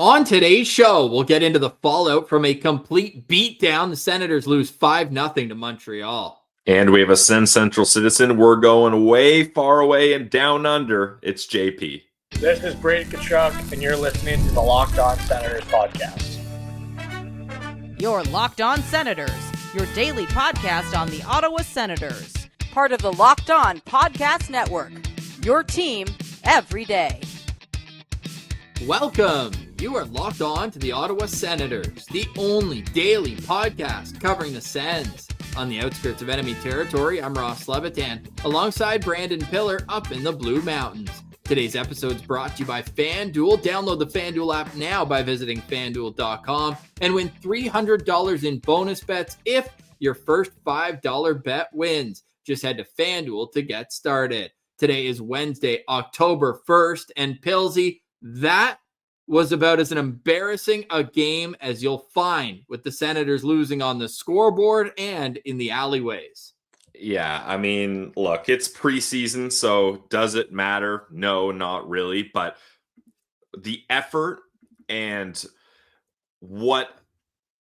On today's show, we'll get into the fallout from a complete beatdown. The Senators lose 5-0 to Montreal. And we have a SensCentral Citizen. We're going way far away and down under. It's JP. This is Brady Kachuk, and you're listening to the Locked On Senators podcast. You're Locked On Senators, your daily podcast on the Ottawa Senators. Part of the Locked On Podcast Network, your team every day. Welcome. You are locked on to the Ottawa Senators, the only daily podcast covering the Sens. On the outskirts of enemy territory, I'm Ross Levitan, alongside Brandon Piller up in the Blue Mountains. Today's episode is brought to you by FanDuel. Download the FanDuel app now by visiting FanDuel.com and win $300 in bonus bets if your first $5 bet wins. Just head to FanDuel to get started. Today is Wednesday, October 1st, and Pilsy, that was about as embarrassing a game as you'll find, with the Senators losing on the scoreboard and in the alleyways. Yeah, I mean, look, it's preseason, so does it matter? No, not really. But the effort and what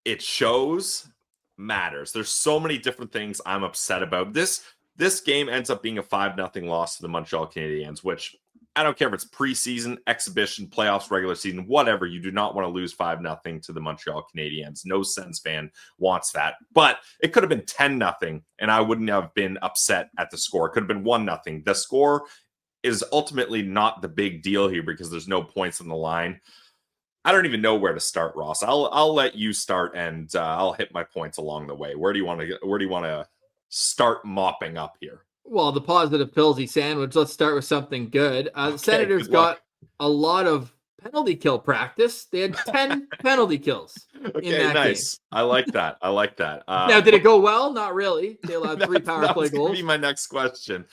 it shows matters. There's so many different things I'm upset about. This game ends up being a 5-0 loss to the Montreal Canadiens, which I don't care if it's preseason, exhibition, playoffs, regular season, whatever. You do not want to lose 5-0 to the Montreal Canadiens. No Sens fan wants that. But it could have been 10-0, and I wouldn't have been upset at the score. It could have been 1-0. The score is ultimately not the big deal here because there's no points on the line. I don't even know where to start, Ross. I'll let you start, and I'll hit my points along the way. Where do you want to start mopping up here? Well, the positive Pilsy sandwich. Let's start with something good. The Senators got a lot of penalty kill practice. They had 10 penalty kills. Okay, nice. Game. I like that. Now, did it go well? Not really. They allowed 3 power play goals. That would be my next question.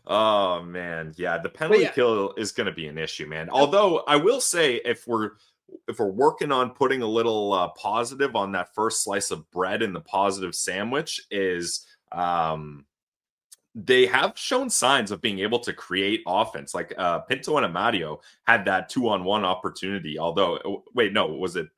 Oh, man. Yeah, the penalty kill is going to be an issue, man. Although, I will say, if we're working on putting a little positive on that first slice of bread in the positive sandwich is they have shown signs of being able to create offense. Like Pinto and Amadio had that 2-on-1 opportunity. Although, wait, no, was it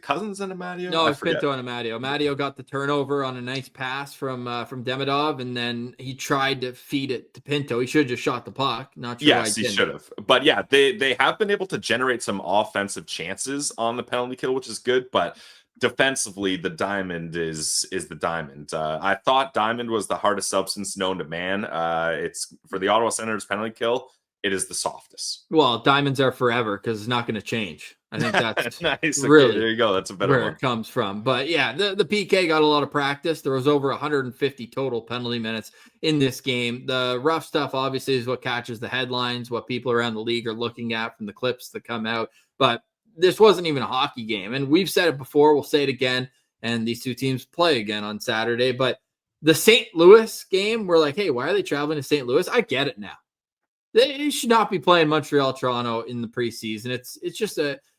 Cousins and Amadio? No, it was Pinto and Amadio. Amadio got the turnover on a nice pass from Demidov, and then he tried to feed it to Pinto. He should have just shot the puck. Not sure. Yes, he should have. But yeah, they have been able to generate some offensive chances on the penalty kill, which is good. But defensively, the diamond is the diamond. I thought diamond was the hardest substance known to man. It's for the Ottawa Senators penalty kill. It is the softest. Well, diamonds are forever because it's not going to change. I think that's nice. Really, okay, there you go. That's a better where one. It comes from. But yeah, the PK got a lot of practice. There was over 150 total penalty minutes in this game. The rough stuff, obviously, is what catches the headlines, what people around the league are looking at from the clips that come out. But this wasn't even a hockey game. And we've said it before. We'll say it again. And these two teams play again on Saturday. But the St. Louis game, we're like, hey, why are they traveling to St. Louis? I get it now. They should not be playing Montreal, Toronto in the preseason. It's just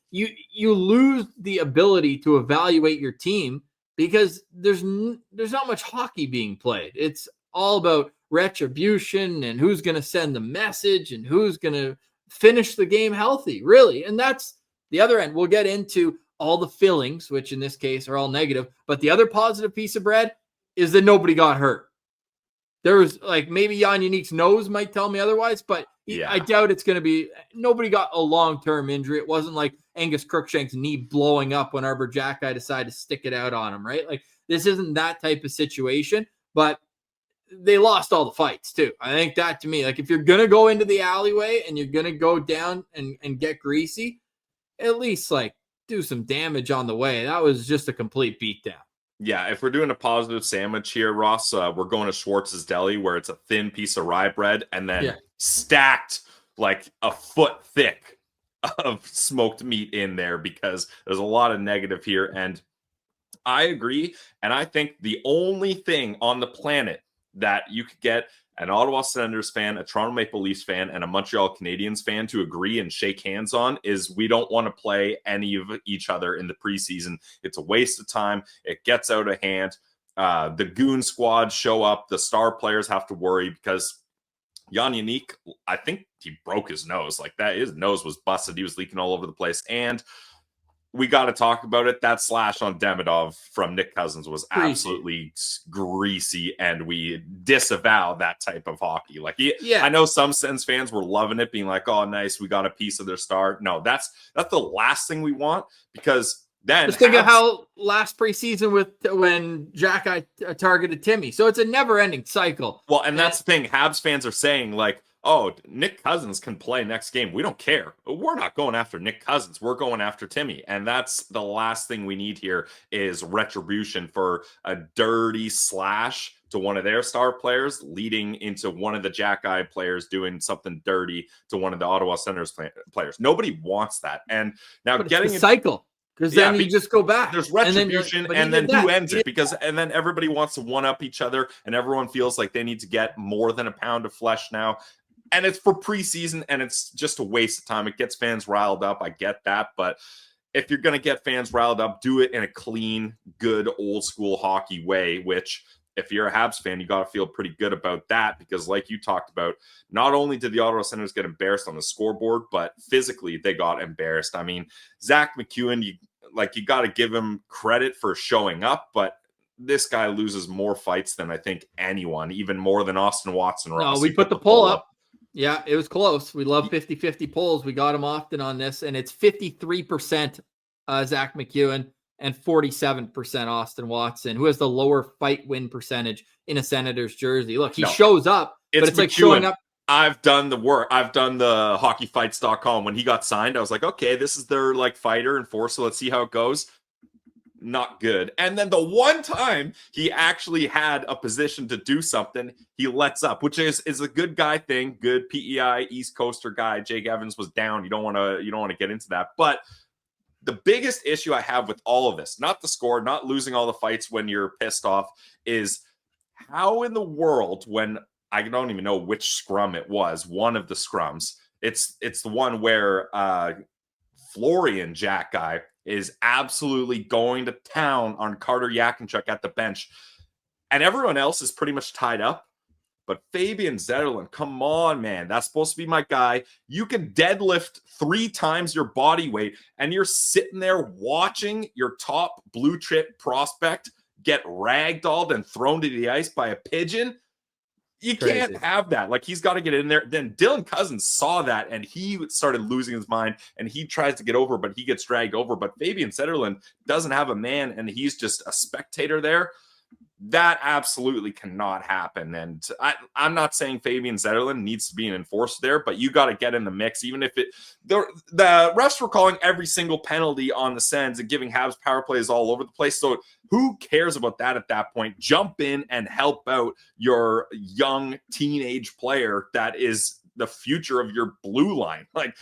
you lose the ability to evaluate your team because there's not much hockey being played. It's all about retribution and who's going to send the message and who's going to finish the game healthy, really. And that's the other end. We'll get into all the feelings, which in this case are all negative. But the other positive piece of bread is that nobody got hurt. There was maybe Jan Yannick's nose might tell me otherwise, but I doubt it's going to be. Nobody got a long-term injury. It wasn't like Angus Crookshank's knee blowing up when Arbor Jacki decided to stick it out on him, right? Like, this isn't that type of situation, but they lost all the fights too. I think that, to me, like, if you're going to go into the alleyway and you're going to go down and get greasy, at least do some damage on the way. That was just a complete beatdown. Yeah, if we're doing a positive sandwich here, Ross, we're going to Schwartz's Deli, where it's a thin piece of rye bread and then stacked like a foot thick of smoked meat in there, because there's a lot of negative here. And I agree. And I think the only thing on the planet that you could get an Ottawa Senators fan, a Toronto Maple Leafs fan, and a Montreal Canadiens fan to agree and shake hands on is we don't want to play any of each other in the preseason. It's a waste of time. It gets out of hand. The goon squad show up. The star players have to worry because Jan Yannick, I think he broke his nose. Like, that, his nose was busted. He was leaking all over the place. And we got to talk about it. That slash on Demidov from Nick Cousins was absolutely greasy, and we disavow that type of hockey. Like, I know some Sens fans were loving it, being like, "Oh, nice, we got a piece of their star." No, that's the last thing we want, because then just think of how last preseason when Jack targeted Timmy. So it's a never-ending cycle. Well, and that's the thing. Habs fans are saying, like, "Oh, Nick Cousins can play next game. We don't care. We're not going after Nick Cousins. We're going after Timmy." And that's the last thing we need here, is retribution for a dirty slash to one of their star players, leading into one of the Jack Eye players doing something dirty to one of the Ottawa Senators players. Nobody wants that. And now getting a cycle. Because then you just go back. There's retribution, and then who ends it? And then everybody wants to one-up each other, and everyone feels like they need to get more than a pound of flesh now. And it's for preseason, and it's just a waste of time. It gets fans riled up. I get that. But if you're going to get fans riled up, do it in a clean, good, old-school hockey way, which, if you're a Habs fan, you got to feel pretty good about that, because like you talked about, not only did the Ottawa Senators get embarrassed on the scoreboard, but physically they got embarrassed. I mean, Zach McEwen, you got to give him credit for showing up, but this guy loses more fights than I think anyone, even more than Austin Watson. No, we put the poll up. Yeah, it was close. We love 50-50 polls. We got him often on this, and it's 53% Zach McEwen and 47% Austin Watson, who has the lower fight win percentage in a Senators jersey. Look, he shows up, but it's like showing up. I've done the work. I've done the hockeyfights.com. When he got signed, I was like, okay, this is their like fighter and force, so let's see how it goes. Not good. And then the one time he actually had a position to do something, he lets up, which is a good guy thing. Good PEI East Coaster guy. Jake Evans was down. You don't want to get into that. But the biggest issue I have with all of this, not the score, not losing all the fights when you're pissed off, is how in the world, when I don't even know which scrum it was, one of the scrums, it's the one where Florian Jack guy is absolutely going to town on Carter Yakinchuk at the bench, and everyone else is pretty much tied up. But Fabian Zetterlund, come on, man. That's supposed to be my guy. You can deadlift 3 times your body weight, and you're sitting there watching your top blue chip prospect get ragdolled and thrown to the ice by a pigeon. You can't have that. Like, he's got to get in there. Then Dylan Cousins saw that, and he started losing his mind, and he tries to get over, but he gets dragged over. But Fabian Zetterlund doesn't have a man, and he's just a spectator there. That absolutely cannot happen. And I'm not saying Fabian Zetterlund needs to be an enforcer there, but you got to get in the mix. Even if the refs were calling every single penalty on the Sens and giving Habs power plays all over the place. So who cares about that at that point? Jump in and help out your young teenage player that is the future of your blue line. Like,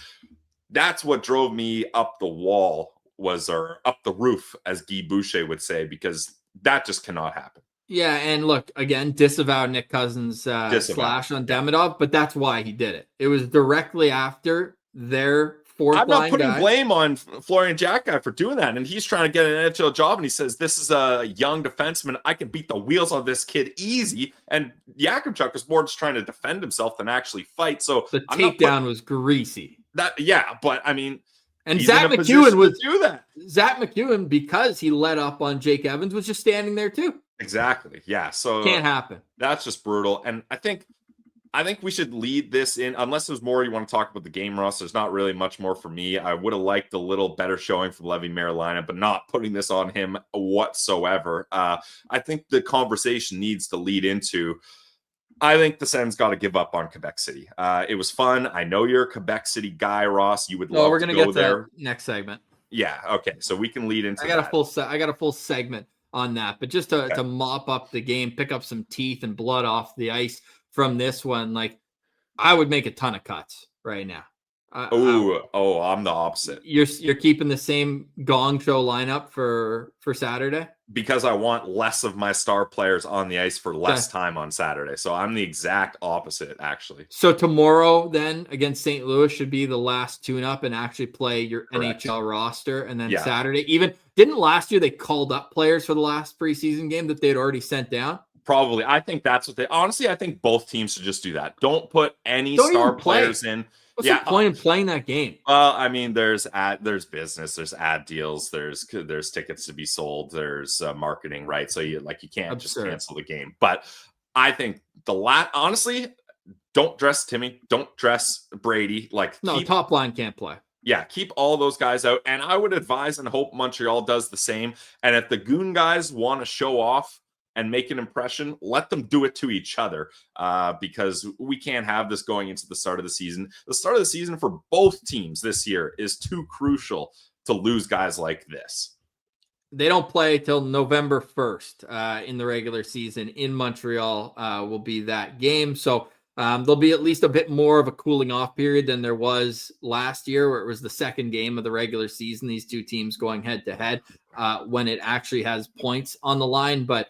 that's what drove me up the wall, or up the roof, as Guy Boucher would say, because that just cannot happen. Yeah, and look, again, disavow Nick Cousins' slash on Demidov, but that's why he did it. It was directly after their fourth line guy. I'm not putting blame on Florian Jack guy for doing that, and he's trying to get an NHL job, and he says, this is a young defenseman. I can beat the wheels on this kid easy, and Yakimchuk was more just trying to defend himself than actually fight. So the takedown was greasy. But I mean, and Zach McEwen was do that. Zach McEwen, because he let up on Jake Evans, was just standing there too. Exactly. Yeah. So can't happen. That's just brutal. And I think we should lead this in, unless there's more you want to talk about the game, Ross. There's not really much more for me. I would have liked a little better showing from Levi Marilina, but not putting this on him whatsoever. I think the conversation needs to lead into, I think the Sens got to give up on Quebec City. It was fun. I know you're a Quebec City guy, Ross. You would love we're to gonna go get there. Next segment. Yeah. Okay. So we can lead into. I got a full segment on that, but just to mop up the game, pick up some teeth and blood off the ice from this one. Like, I would make a ton of cuts right now. I'm the opposite. You're keeping the same gong show lineup for Saturday? Because I want less of my star players on the ice for less time on Saturday. So I'm the exact opposite, actually. So tomorrow then against St. Louis should be the last tune-up and actually play your NHL roster. And then Saturday, didn't last year they called up players for the last preseason game that they'd already sent down? Probably. I think that's what I think both teams should just do that. Don't put any star players in. What's the point in playing that game? Well, I mean, there's business, there's ad deals, there's tickets to be sold, there's marketing, right? So you can't just cancel the game. But I think honestly, don't dress Timmy, don't dress Brady. Top line can't play. Yeah, keep all those guys out. And I would advise and hope Montreal does the same. And if the goon guys want to show off and make an impression, let them do it to each other, because we can't have this going into the start of the season. The start of the season for both teams this year is too crucial to lose guys like this. They don't play till November 1st in the regular season in Montreal will be that game. So there'll be at least a bit more of a cooling off period than there was last year, where it was the second game of the regular season, these two teams going head to head when it actually has points on the line. But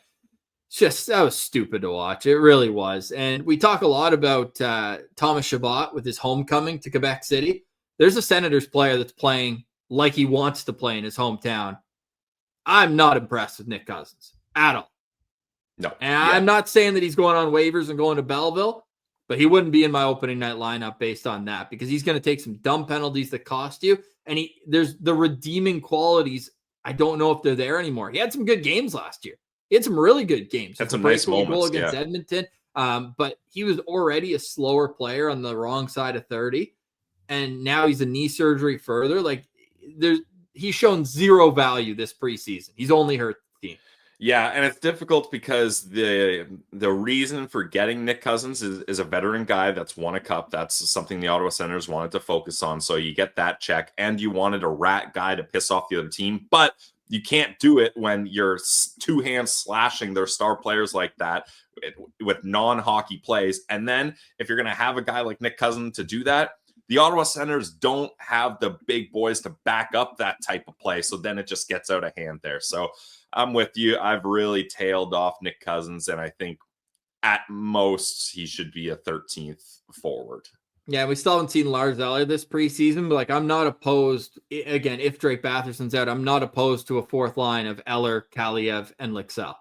that was stupid to watch. It really was. And we talk a lot about Thomas Chabot with his homecoming to Quebec City. There's a Senators player that's playing like he wants to play in his hometown. I'm not impressed with Nick Cousins at all. No. And I'm not saying that he's going on waivers and going to Belleville, but he wouldn't be in my opening night lineup based on that, because he's going to take some dumb penalties that cost you. And there's the redeeming qualities. I don't know if they're there anymore. He had some good games last year. He had some really good games. Had some nice moments. Goal against Edmonton. But he was already a slower player on the wrong side of 30. And now he's a knee surgery further. He's shown zero value this preseason. He's only hurt the team. Yeah, and it's difficult because the reason for getting Nick Cousins is a veteran guy that's won a cup. That's something the Ottawa Senators wanted to focus on. So you get that check, and you wanted a rat guy to piss off the other team. But you can't do it when you're two hands slashing their star players like that with non-hockey plays. And then if you're going to have a guy like Nick Cousins to do that, the Ottawa Senators don't have the big boys to back up that type of play. So then it just gets out of hand there. So I'm with you. I've really tailed off Nick Cousins, and I think at most he should be a 13th forward. Yeah, we still haven't seen Lars Eller this preseason, but I'm not opposed. Again, if Drake Batherson's out, I'm not opposed to a fourth line of Eller, Kaliev, and Lixell.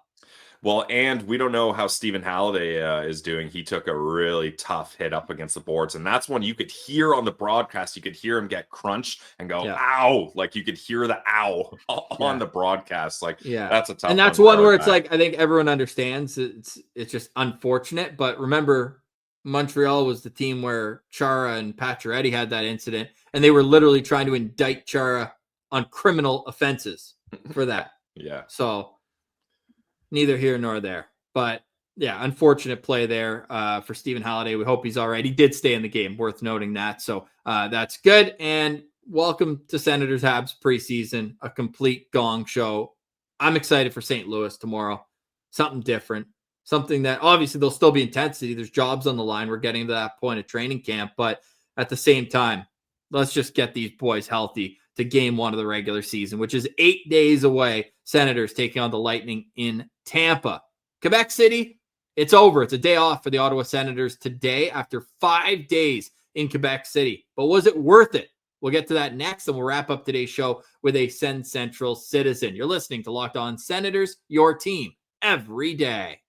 Well, and we don't know how Stephen Halliday is doing. He took a really tough hit up against the boards, and that's when you could hear on the broadcast, you could hear him get crunched and go, ow. You could hear the ow on the broadcast. That's a tough one. And that's one where it's I think everyone understands it's just unfortunate. But remember, Montreal was the team where Chara and Pacioretty had that incident, and they were literally trying to indict Chara on criminal offenses for that. Yeah. So neither here nor there. But yeah, unfortunate play there for Stephen Halliday. We hope he's all right. He did stay in the game, worth noting that. So that's good. And welcome to Senators Habs preseason, a complete gong show. I'm excited for St. Louis tomorrow. Something different. Something that obviously there'll still be intensity. There's jobs on the line. We're getting to that point of training camp. But at the same time, let's just get these boys healthy to game one of the regular season, which is 8 days away. Senators taking on the Lightning in Tampa. Quebec City, it's over. It's a day off for the Ottawa Senators today after 5 days in Quebec City. But was it worth it? We'll get to that next, and we'll wrap up today's show with a SensCentral Citizen. You're listening to Locked On Senators, your team every day.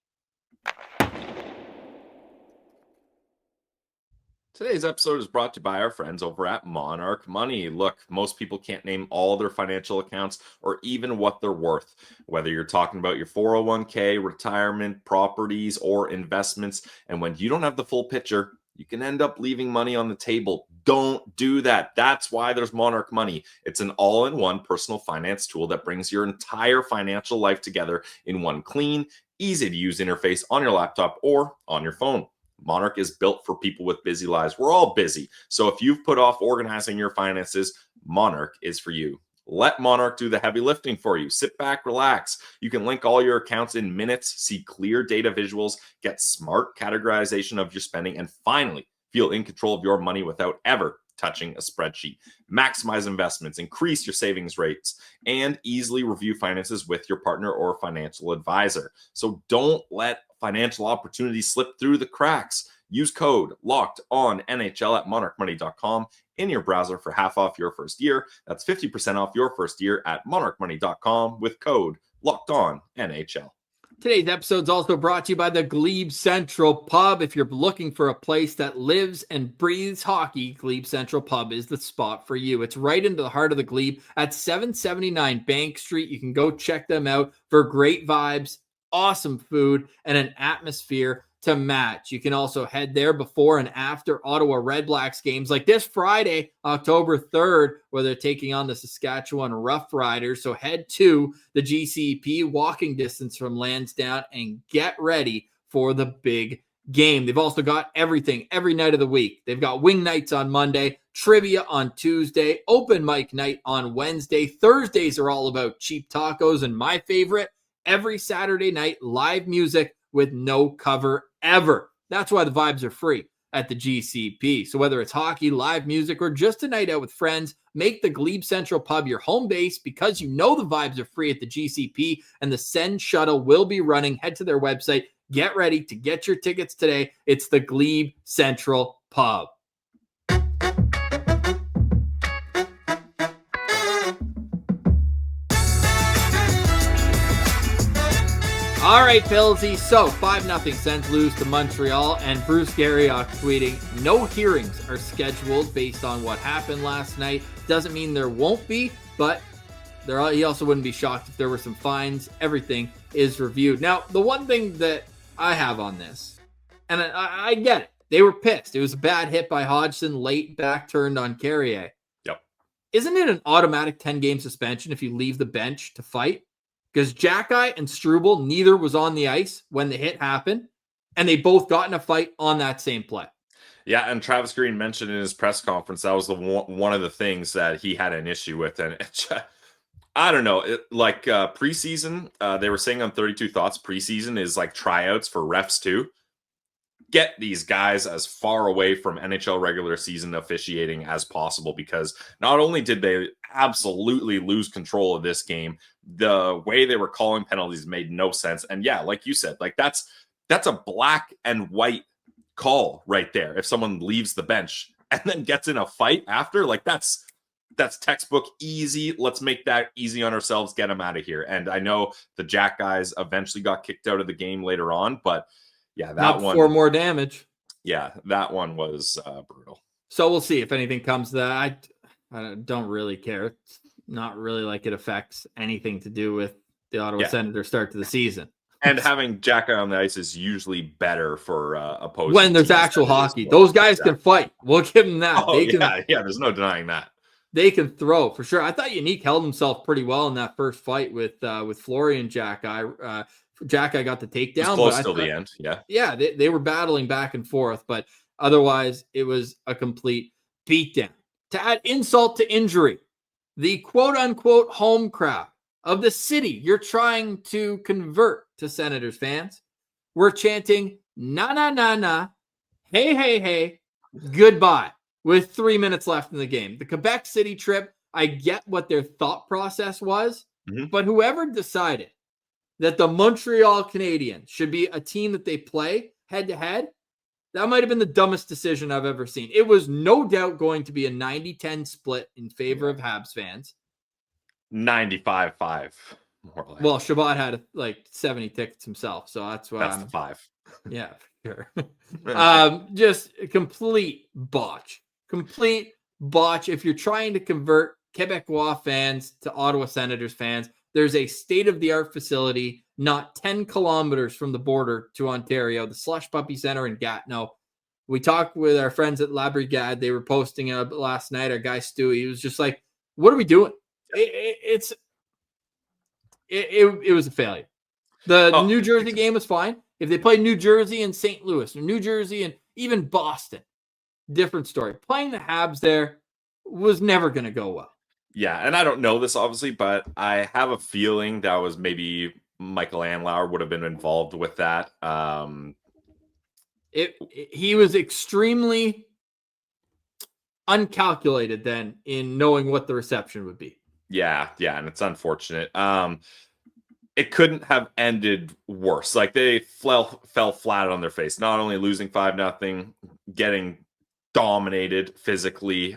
Today's episode is brought to you by our friends over at Monarch Money. Look, most people can't name all their financial accounts or even what they're worth. Whether you're talking about your 401k, retirement, properties, or investments, and when you don't have the full picture, you can end up leaving money on the table. Don't do that. That's why there's Monarch Money. It's an all-in-one personal finance tool that brings your entire financial life together in one clean, easy-to-use interface on your laptop or on your phone. Monarch is built for people with busy lives. We're all busy. So if you've put off organizing your finances, Monarch is for you. Let Monarch do the heavy lifting for you. Sit back, relax. You can link all your accounts in minutes, see clear data visuals, get smart categorization of your spending, and finally feel in control of your money without ever touching a spreadsheet. Maximize investments, increase your savings rates, and easily review finances with your partner or financial advisor. So don't let financial opportunities slip through the cracks. Use code LOCKEDONNHL at monarchmoney.com in your browser for half off your first year. That's 50% off your first year at monarchmoney.com with code LOCKEDONNHL. Today's episode is also brought to you by the GLEBE Central Pub. If you're looking for a place that lives and breathes hockey, GLEBE Central Pub is the spot for you. It's right into the heart of the Glebe at 779 Bank Street. You can go check them out for great vibes, awesome food, and an atmosphere to match. You can also head there before and after Ottawa Red Blacks games like this Friday, October 3rd, where they're taking on the Saskatchewan Roughriders. So head to the GCP, walking distance from Lansdowne, and get ready for the big game. They've also got everything every night of the week. They've got wing nights on Monday, trivia on Tuesday, open mic night on Wednesday. Thursdays are all about cheap tacos, and my favorite, every Saturday night, live music with no cover ever. That's why the vibes are free at the GCP. So whether it's hockey, live music, or just a night out with friends, make the GLEBE Central Pub your home base because you know the vibes are free at the GCP, and the Sens Shuttle will be running. Head to their website. Get ready to get your tickets today. It's the GLEBE Central Pub. All right, Philsy. So 5-0 Sens lose to Montreal, and Bruce Garriock tweeting, no hearings are scheduled based on what happened last night. Doesn't mean there won't be, but he also wouldn't be shocked if there were some fines. Everything is reviewed. Now, the one thing that I have on this, and I get it, they were pissed. It was a bad hit by Hodgson, late back turned on Carrier. Yep. Isn't it an automatic 10-game suspension if you leave the bench to fight? Because Jackeye and Struble, neither was on the ice when the hit happened, and they both got in a fight on that same play. Yeah, and Travis Green mentioned in his press conference that was one of the things that he had an issue with. And I don't know, preseason, they were saying on 32 Thoughts, preseason is like tryouts for refs too. Get these guys as far away from NHL regular season officiating as possible, because not only did they absolutely lose control of this game, the way they were calling penalties made no sense. And yeah, like you said, like that's a black and white call right there. If someone leaves the bench and then gets in a fight after, like that's textbook easy. Let's make that easy on ourselves. Get them out of here. And I know the Jack guys eventually got kicked out of the game later on, but yeah, that one, for more damage. Yeah, that one was brutal. So we'll see if anything comes to that. I don't really care. It's not really like it affects anything to do with the Ottawa Senators start to the season. And having Jack on the ice is usually better for opposing when there's actual hockey. Those guys can fight. We'll give them that. Oh, there's no denying that. They can throw for sure. I thought Yannick held himself pretty well in that first fight with Fleury and Jackeye. Jackeye got the takedown. Close till the end, yeah. Yeah, they were battling back and forth, but otherwise it was a complete beatdown. To add insult to injury, the quote-unquote home crowd of the city you're trying to convert to Senators fans were chanting, na, na, na, na, hey, hey, hey, goodbye, with 3 minutes left in the game. The Quebec City trip, I get what their thought process was, but whoever decided that the Montreal Canadiens should be a team that they play head-to-head, that might have been the dumbest decision I've ever seen. It was no doubt going to be a 90-10 split in favor of Habs fans. 95-5, more like. Well, Shabbat had like 70 tickets himself, so that's why the 5. Yeah, sure. Just a complete botch. Complete botch. If you're trying to convert Quebecois fans to Ottawa Senators fans, there's a state-of-the-art facility not 10 kilometers from the border to Ontario, the Slush Puppy Center in Gatineau. We talked with our friends at La Brigade. They were posting last night. Our guy Stewie, he was just like, what are we doing? It was a failure. The New Jersey game was fine. If they played New Jersey and St. Louis, or New Jersey and even Boston, different story. Playing the Habs there was never going to go well. Yeah, and I don't know this, obviously, but I have a feeling that was maybe Michael Anlauer would have been involved with that. He was extremely uncalculated then in knowing what the reception would be. Yeah, and it's unfortunate. It couldn't have ended worse. Like, they fell flat on their face, not only losing 5-0, getting dominated physically.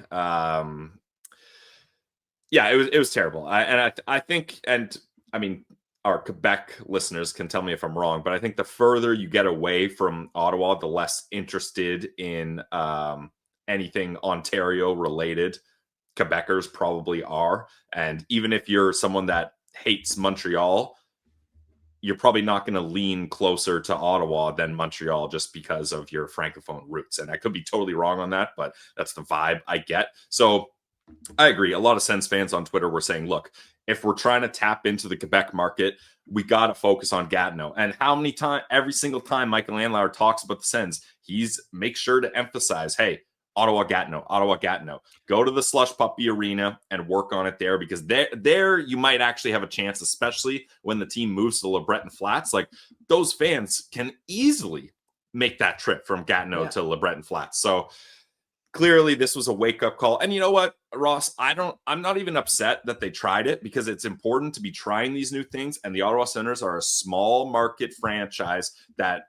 Yeah, it was terrible. I think, and I mean, our Quebec listeners can tell me if I'm wrong, but I think the further you get away from Ottawa, the less interested in anything Ontario related Quebecers probably are. And even if you're someone that hates Montreal, you're probably not going to lean closer to Ottawa than Montreal just because of your Francophone roots. And I could be totally wrong on that, but that's the vibe I get. So I agree. A lot of Sens fans on Twitter were saying, look, if we're trying to tap into the Quebec market, we got to focus on Gatineau. And how many times, every single time Michael Andlauer talks about the Sens, he's make sure to emphasize, hey, Ottawa Gatineau. Go to the Slush Puppy Arena and work on it there, because there you might actually have a chance, especially when the team moves to LeBreton Flats. Like, those fans can easily make that trip from Gatineau to LeBreton Flats. So clearly this was a wake-up call. And you know what, Ross, I'm not even upset that they tried it, because it's important to be trying these new things. And the Ottawa Senators are a small market franchise that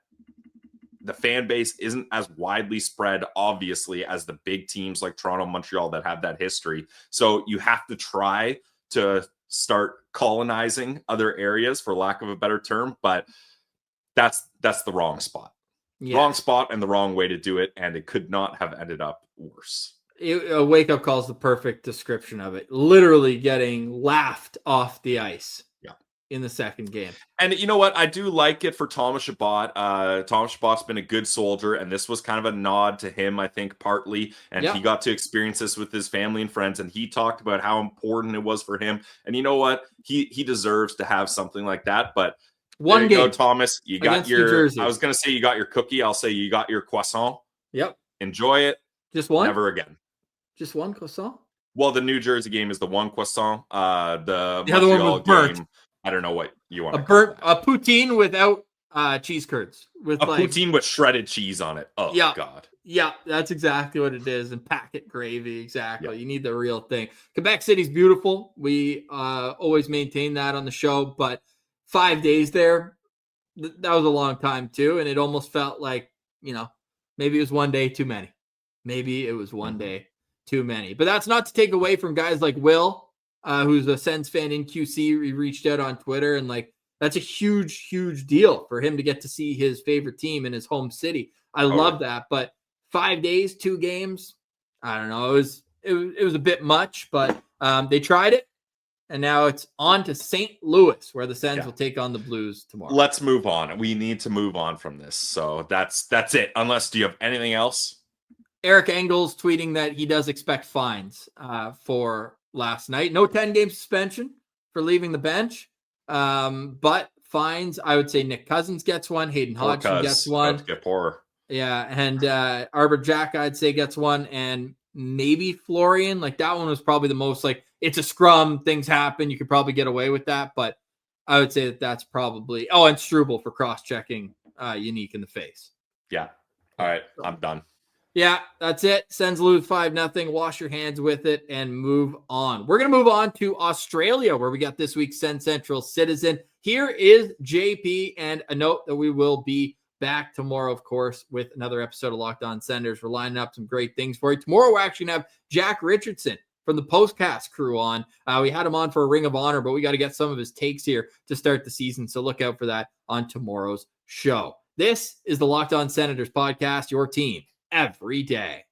the fan base isn't as widely spread, obviously, as the big teams like Toronto, Montreal that have that history. So you have to try to start colonizing other areas, for lack of a better term. But that's the wrong spot. Yeah. Wrong spot and the wrong way to do it. And it could not have ended up worse. A wake-up call is the perfect description of it. Literally getting laughed off the ice. In the second game. And you know what? I do like it for Thomas Chabot. Thomas Chabot's been a good soldier, and this was kind of a nod to him, I think, partly. And he got to experience this with his family and friends, and he talked about how important it was for him. And you know what? He deserves to have something like that. But one game, go, Thomas. You got your, I was going to say you got your cookie. I'll say you got your croissant. Yep. Enjoy it. Just one? Never again. Just one croissant? Well, the New Jersey game is the one croissant. The other one was burnt. Game, I don't know what you want. A poutine without cheese curds, with a poutine with shredded cheese on it. Oh God. Yeah, that's exactly what it is. And packet gravy. Exactly. Yep. You need the real thing. Quebec City's beautiful. We always maintain that on the show, but 5 days there, that was a long time too. And it almost felt like, maybe it was one day too many. Maybe it was one day too many. But that's not to take away from guys like Will, who's a Sens fan in QC. He reached out on Twitter, and that's a huge, huge deal for him to get to see his favorite team in his home city. I love that. But 5 days, 2 games, I don't know. It was a bit much, but they tried it, and now it's on to St. Louis, where the Sens will take on the Blues tomorrow. Let's move on. We need to move on from this. So that's it. Unless, do you have anything else? Eric Engels tweeting that he does expect fines for last night. No 10-game suspension for leaving the bench, but fines. I would say Nick Cousins gets one. Hayden Hodgson gets one. Get poorer. Yeah, and Arbor Jack, I'd say, gets one, and maybe Florian. That one was probably the most it's a scrum. Things happen. You could probably get away with that, but I would say that's probably. Oh, and Struble for cross-checking Unique in the face. Yeah. All right, I'm done. Yeah, that's it. Sens lose 5-0. Wash your hands with it and move on. We're going to move on to Australia, where we got this week's SensCentral Citizen. Here is JP, and a note that we will be back tomorrow, of course, with another episode of Locked On Senators. We're lining up some great things for you. Tomorrow, we're actually going to have Jack Richardson from the Postcast crew on. We had him on for a Ring of Honor, but we got to get some of his takes here to start the season, so look out for that on tomorrow's show. This is the Locked On Senators podcast, your team every day.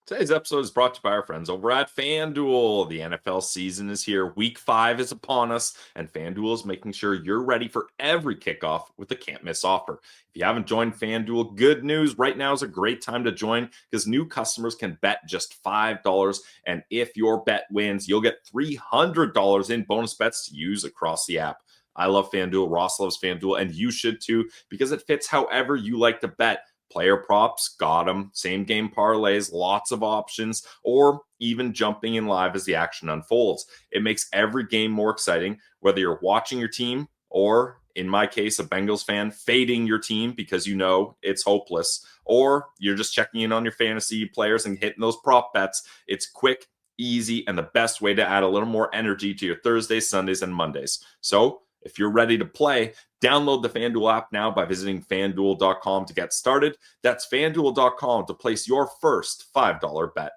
Today's episode is brought to you by our friends over at FanDuel. The NFL season is here. Week 5 is upon us, and FanDuel is making sure you're ready for every kickoff with a can't-miss offer. If you haven't joined FanDuel, good news. Right now is a great time to join, because new customers can bet just $5, and if your bet wins, you'll get $300 in bonus bets to use across the app. I love FanDuel. Ross loves FanDuel, and you should too, because it fits however you like to bet. Player props, got them. Same game parlays, lots of options, or even jumping in live as the action unfolds. It makes every game more exciting, whether you're watching your team or, in my case, a Bengals fan, fading your team because you know it's hopeless, or you're just checking in on your fantasy players and hitting those prop bets. It's quick, easy, and the best way to add a little more energy to your Thursdays, Sundays, and Mondays. So, if you're ready to play, download the FanDuel app now by visiting FanDuel.com to get started. That's FanDuel.com to place your first $5 bet.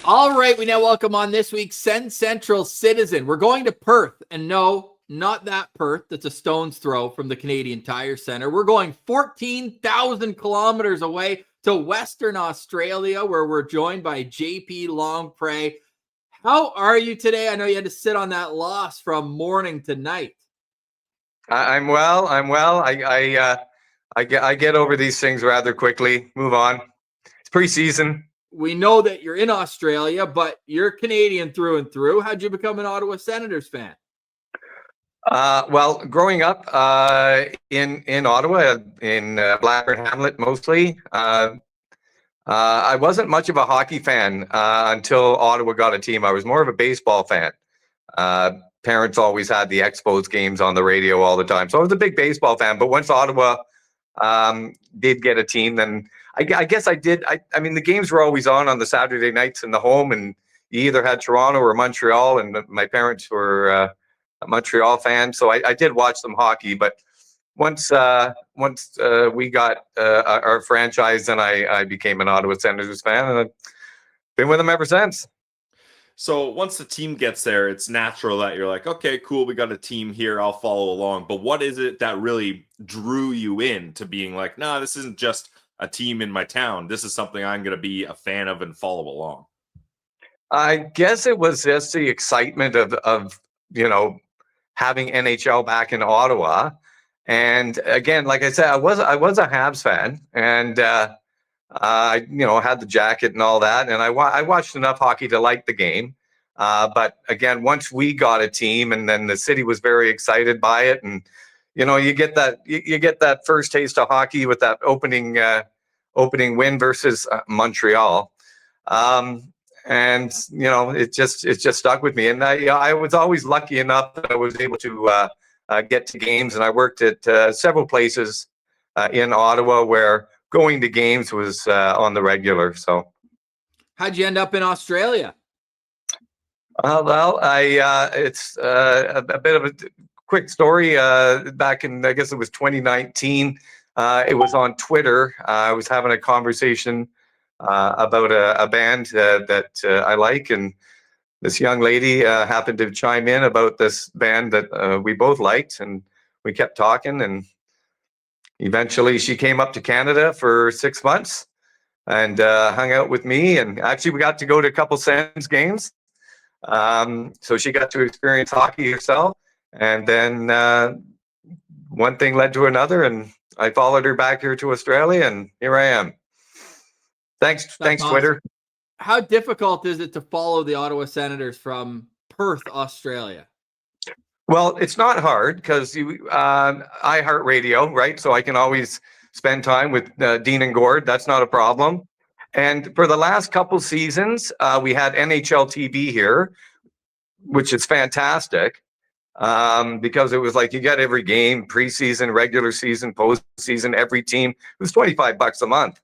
All right, we now welcome on this week's SensCentral Citizen. We're going to Perth, and no, not that Perth that's a stone's throw from the Canadian Tire Centre. We're going 14,000 kilometers away to Western Australia, where we're joined by JP Longpre. How are you today? I know you had to sit on that loss from morning to night. I'm well. I get over these things rather quickly. Move on. It's preseason. We know that you're in Australia, but you're Canadian through and through. How'd you become an Ottawa Senators fan? Well, growing up in Ottawa, in Blackburn Hamlet mostly, I wasn't much of a hockey fan until Ottawa got a team. I was more of a baseball fan. Parents always had the Expos games on the radio all the time, so I was a big baseball fan. But once Ottawa did get a team, then I guess I did. I mean, the games were always on the Saturday nights in the home, and you either had Toronto or Montreal, and my parents were a Montreal fans, so I did watch some hockey. But once we got our franchise, then I became an Ottawa Senators fan, and I've been with them ever since. So once the team gets there, it's natural that you're like, okay, cool, we got a team here, I'll follow along. But what is it that really drew you in to being like, nah, this isn't just a team in my town. This is something I'm going to be a fan of and follow along? I guess it was just the excitement of having NHL back in Ottawa. And again, like I said, I was a Habs fan, and I had the jacket and all that, and I watched enough hockey to like the game. But again, once we got a team, and then the city was very excited by it, and you get that first taste of hockey with that opening win versus Montreal. And it just stuck with me, and I was always lucky enough that I was able to get to games, and I worked at several places in Ottawa where going to games was on the regular. So, how'd you end up in Australia? Well, it's a bit of a quick story. Back in, I guess it was 2019. It was on Twitter. I was having a conversation about a band that I like, and this young lady happened to chime in about this band that we both liked, and we kept talking, and eventually she came up to Canada for 6 months and hung out with me, and actually we got to go to a couple Sens games. So she got to experience hockey herself, and then one thing led to another, and I followed her back here to Australia, and here I am. Thanks, awesome. Twitter. How difficult is it to follow the Ottawa Senators from Perth, Australia? Well, it's not hard because iHeartRadio, right? So I can always spend time with Dean and Gord. That's not a problem. And for the last couple seasons, we had NHL TV here, which is fantastic because it was like you got every game, preseason, regular season, postseason, every team. It was $25 a month.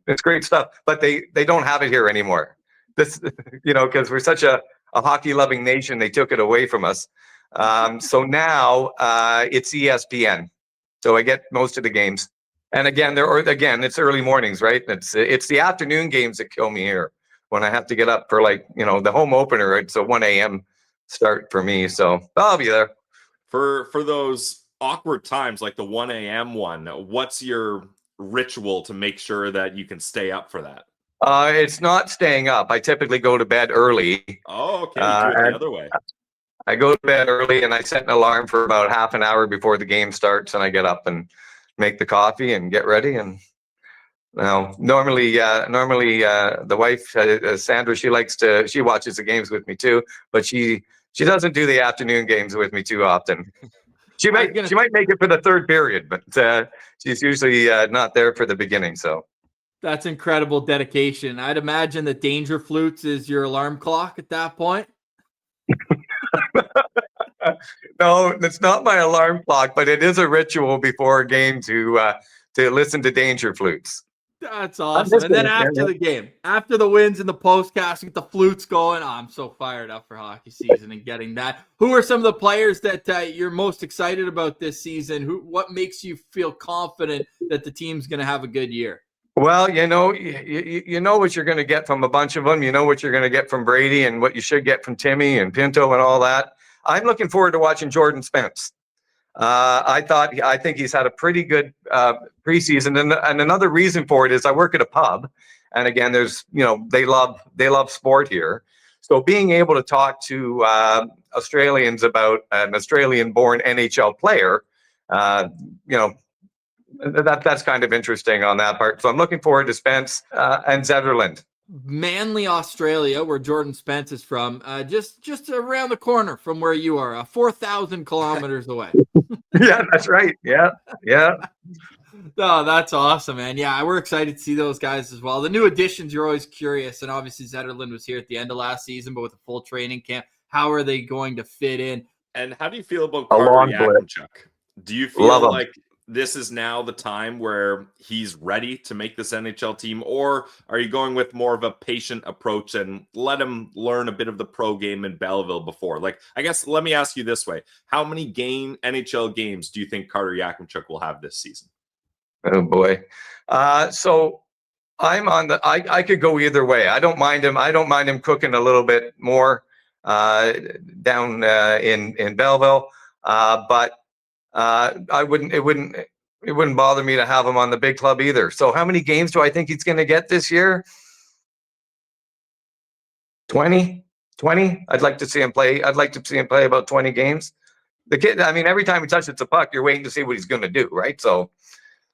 It's great stuff, but they don't have it here anymore. This, because we're such a hockey-loving nation, they took it away from us. So now it's ESPN. So I get most of the games. And again, it's early mornings, right? It's the afternoon games that kill me here when I have to get up for the home opener. It's a 1 a.m. start for me, so I'll be there. For those awkward times, like the 1 a.m. one, what's your ritual to make sure that you can stay up for that? It's not staying up. I typically go to bed early. Oh, okay. You do it the other way. I go to bed early, and I set an alarm for about half an hour before the game starts, and I get up and make the coffee and get ready. And normally the wife Sandra, she watches the games with me too, but she doesn't do the afternoon games with me too often. She might make it for the third period, but she's usually not there for the beginning. So that's incredible dedication. I'd imagine that Danger Flutes is your alarm clock at that point. No, it's not my alarm clock, but it is a ritual before a game to listen to Danger Flutes. That's awesome. And then after the game, after the wins and the postcast, get the flutes going. Oh, I'm so fired up for hockey season and getting that. Who are some of the players that you're most excited about this season? What makes you feel confident that the team's going to have a good year? Well, you know what you're going to get from a bunch of them. You know what you're going to get from Brady and what you should get from Timmy and Pinto and all that. I'm looking forward to watching Jordan Spence. I think he's had a pretty good preseason, and another reason for it is I work at a pub, and again, there's they love sport here, so being able to talk to Australians about an Australian-born NHL player, that's kind of interesting on that part. So I'm looking forward to Spence and Zetterlund. Manly, Australia, where Jordan Spence is from, just around the corner from where you are, 4,000 kilometers away. Yeah, that's right. Yeah. No, that's awesome, man. Yeah, we're excited to see those guys as well. The new additions, you're always curious, and obviously Zetterlund was here at the end of last season, but with a full training camp, how are they going to fit in? And how do you feel about A Carter long blip. Yakimchuk? Do you feel Love him. like this is now the time where he's ready to make this NHL team, or are you going with more of a patient approach and let him learn a bit of the pro game in Belleville before? Like, I guess, let me ask you this way. How many NHL games do you think Carter Yakimchuk will have this season? Oh boy. So I'm on I could go either way. I don't mind him cooking a little bit more down in Belleville. But it wouldn't bother me to have him on the big club either. So how many games do I think he's going to get this year? 20. I'd like to see him play about 20 games. The kid, I mean, every time he touches the puck, you're waiting to see what he's going to do, right? So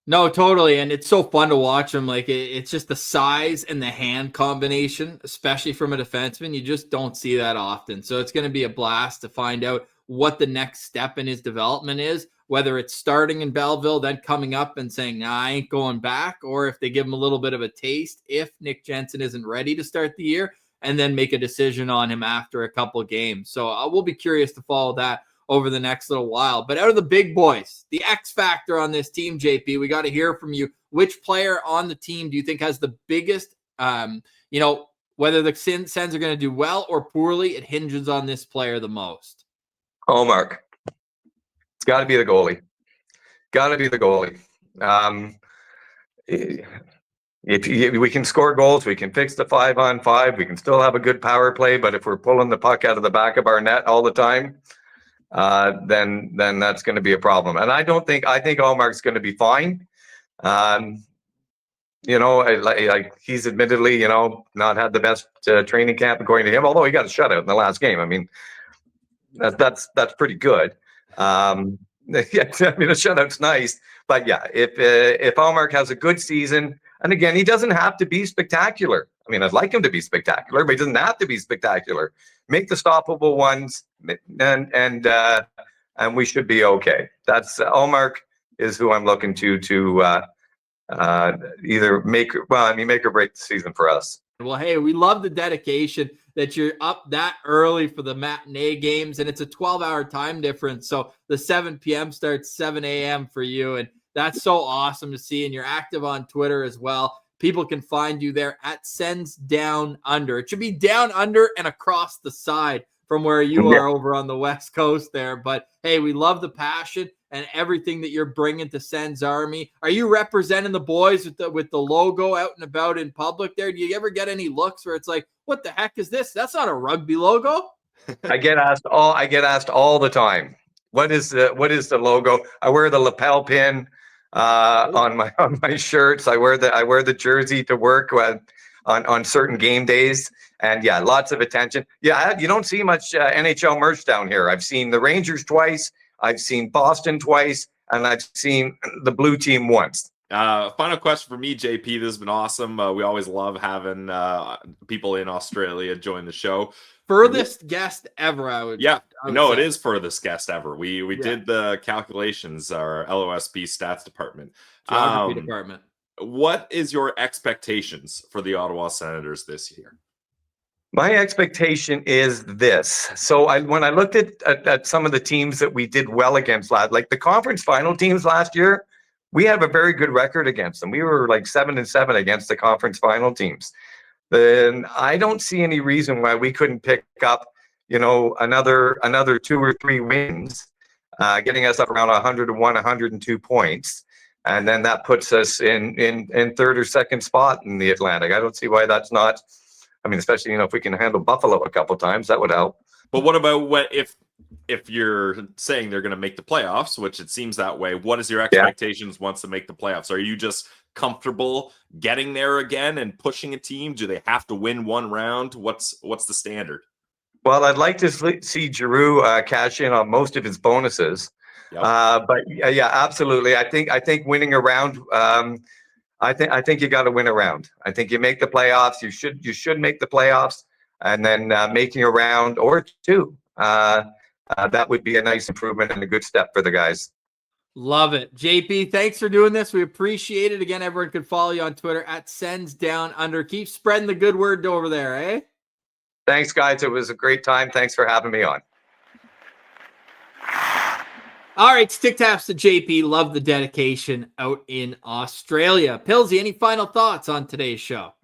no, totally. And it's so fun to watch him. Like, it's just the size and the hand combination, especially from a defenseman. You just don't see that often. So it's going to be a blast to find out what the next step in his development is, whether it's starting in Belleville, then coming up and saying, nah, I ain't going back, or if they give him a little bit of a taste, if Nick Jensen isn't ready to start the year, and then make a decision on him after a couple of games. So we'll be curious to follow that over the next little while. But out of the big boys, the X factor on this team, JP, we got to hear from you. Which player on the team do you think has the biggest, whether the Sens are going to do well or poorly, it hinges on this player the most? Ullmark. It's got to be the goalie. If we can score goals, we can fix the 5-on-5. We can still have a good power play. But if we're pulling the puck out of the back of our net all the time, then that's going to be a problem. And I think Ullmark's going to be fine. He's admittedly, not had the best training camp according to him, although he got a shutout in the last game. I mean, that's pretty good. Yeah, I mean, a shutout's nice, but yeah, if Ullmark has a good season, and again, he doesn't have to be spectacular. I mean, I'd like him to be spectacular, but he doesn't have to be spectacular. Make the stoppable ones, and we should be okay. That's Ullmark is who I'm looking to either make or break the season for us. Well, hey, we love the dedication that you're up that early for the matinee games, and it's a 12-hour time difference. So the 7 p.m. starts 7 a.m. for you, and that's so awesome to see. And you're active on Twitter as well. People can find you there at Sens Down Under. It should be down under and across the side from where you are over on the West Coast there. But hey, we love the passion and everything that you're bringing to Sens Army. Are you representing the boys with the logo out and about in public there? Do you ever get any looks where it's like, what the heck is this? That's not a rugby logo. I get asked all the time. What is the logo? I wear the lapel pin on my shirts. I wear the jersey to work on certain game days. And yeah, lots of attention. Yeah, you don't see much NHL merch down here. I've seen the Rangers twice. I've seen Boston twice, and I've seen the blue team once. Final question for me, JP. This has been awesome. We always love having people in Australia join the show. Furthest guest ever, I would say. It is furthest guest ever. We did the calculations, our LOSB stats department. Geography department. What is your expectations for the Ottawa Senators this year? My expectation is this. So when I looked at some of the teams that we did well against like the conference final teams last year, we have a very good record against them. We were like 7-7 against the conference final teams. Then I don't see any reason why we couldn't pick up, another 2 or 3 wins, getting us up around 101, 102 points. And then that puts us in third or second spot in the Atlantic. I don't see why that's not. I mean, especially, if we can handle Buffalo a couple times, that would help. But what about if you're saying they're going to make the playoffs, which it seems that way? What is your expectations once they make the playoffs? Are you just comfortable getting there again and pushing a team? Do they have to win one round? What's the standard? Well, I'd like to see Giroux cash in on most of his bonuses. Yep. But yeah, absolutely. I think winning a round. I think you got to win a round. I think you make the playoffs. You should make the playoffs, and then making a round or two. That would be a nice improvement and a good step for the guys. Love it. JP, thanks for doing this. We appreciate it. Again, everyone can follow you on Twitter at @SensDownUnder. Keep spreading the good word over there, eh? Thanks, guys. It was a great time. Thanks for having me on. All right, stick taps to JP. Love the dedication out in Australia. Pillsy, any final thoughts on today's show?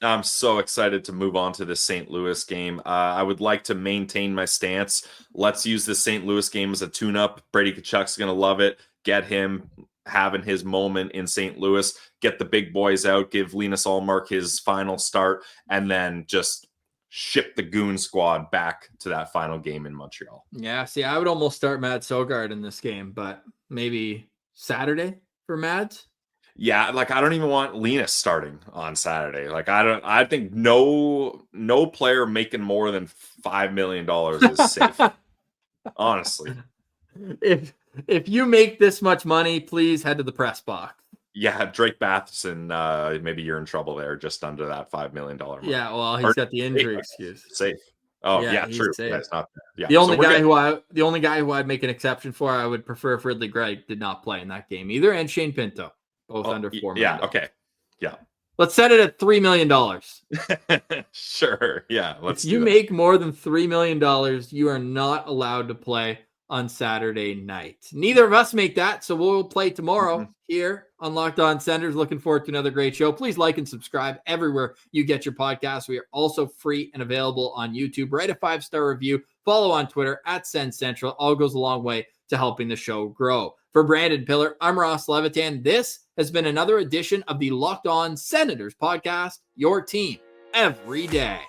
I'm so excited to move on to the St. Louis game. I would like to maintain my stance. Let's use the St. Louis game as a tune-up. Brady Tkachuk's going to love it. Get him having his moment in St. Louis. Get the big boys out. Give Linus Ullmark his final start. And then just ship the goon squad back to that final game in Montreal. Yeah, see, I would almost start Matt Sogard in this game, but maybe Saturday for Mads. Yeah, like I don't even want Linus starting on Saturday. Like I think no player making more than $5 million is safe. Honestly. If you make this much money, please head to the press box. Yeah, Drake Matheson, maybe you're in trouble there, just under that $5 million mark. Yeah, well, he's got the injury excuse. Safe. Oh, yeah, true. Safe. That's not yeah. The only guy who I'd make an exception for, I would prefer if Ridley Gregg did not play in that game either, and Shane Pinto, both under $4 million. Yeah, okay. Yeah. Let's set it at $3 million. Sure. Yeah. If you make more than $3 million, you are not allowed to play on Saturday night. Neither of us make that, so we'll play tomorrow here on Locked On Senators. Looking forward to another great show. Please like and subscribe everywhere you get your podcasts. We are also free and available on YouTube. Write a 5-star review. Follow on Twitter at SensCentral. All goes a long way to helping the show grow. For Brandon Piller, I'm Ross Levitan. This has been another edition of the Locked On Senators podcast, your team every day.